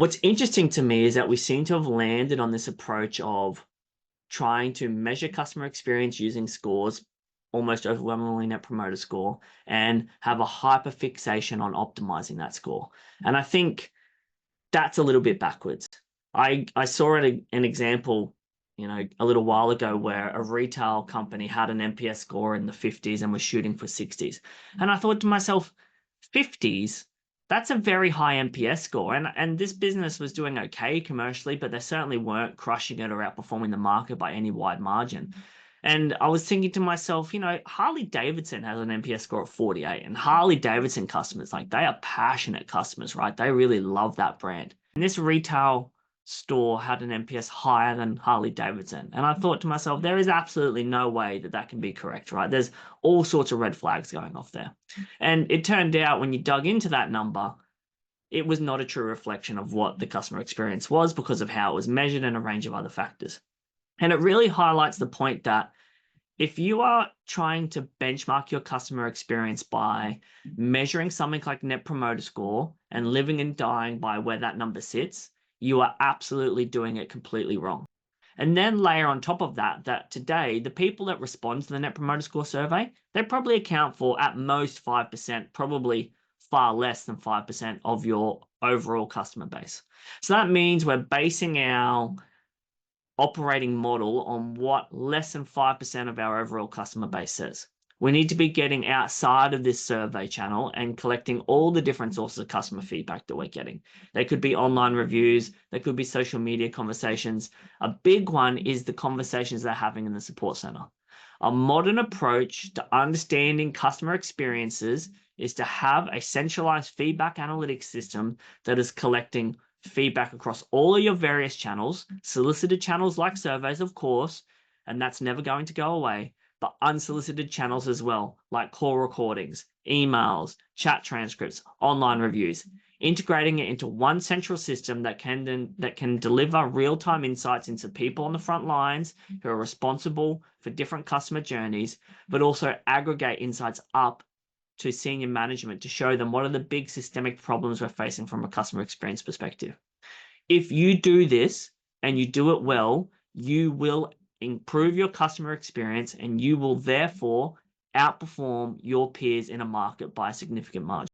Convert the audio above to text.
What's interesting to me is that we seem to have landed on this approach of trying to measure customer experience using scores, almost overwhelmingly net promoter score, and have a hyper fixation on optimizing that score. And I think that's a little bit backwards. I saw an example, a little while ago where a retail company had an NPS score in the 50s and was shooting for 60s. And I thought to myself, 50s, that's a very high NPS score. And this business was doing okay commercially, but they certainly weren't crushing it or outperforming the market by any wide margin. And I was thinking to myself, Harley Davidson has an NPS score of 48, and Harley Davidson customers, like they are passionate customers, right? They really love that brand. And this retail store had an NPS higher than Harley Davidson. And I thought to myself, there is absolutely no way that that can be correct, right? There's all sorts of red flags going off there. And it turned out when you dug into that number, it was not a true reflection of what the customer experience was because of how it was measured and a range of other factors. And it really highlights the point that if you are trying to benchmark your customer experience by measuring something like Net Promoter Score and living and dying by where that number sits, you are absolutely doing it completely wrong. And then layer on top of that, that today, the people that respond to the Net Promoter Score survey, they probably account for at most 5%, probably far less than 5% of your overall customer base. So that means we're basing our operating model on what less than 5% of our overall customer base says. We need to be getting outside of this survey channel and collecting all the different sources of customer feedback that we're getting. They could be online reviews, they could be social media conversations. A big one is the conversations they're having in the support center. A modern approach to understanding customer experiences is to have a centralized feedback analytics system that is collecting feedback across all of your various channels, solicited channels like surveys, of course, and that's never going to go away, but unsolicited channels as well, like call recordings, emails, chat transcripts, online reviews, integrating it into one central system that can deliver real-time insights into people on the front lines who are responsible for different customer journeys, but also aggregate insights up to senior management to show them what are the big systemic problems we're facing from a customer experience perspective. If you do this and you do it well, you will improve your customer experience and you will therefore outperform your peers in a market by a significant margin.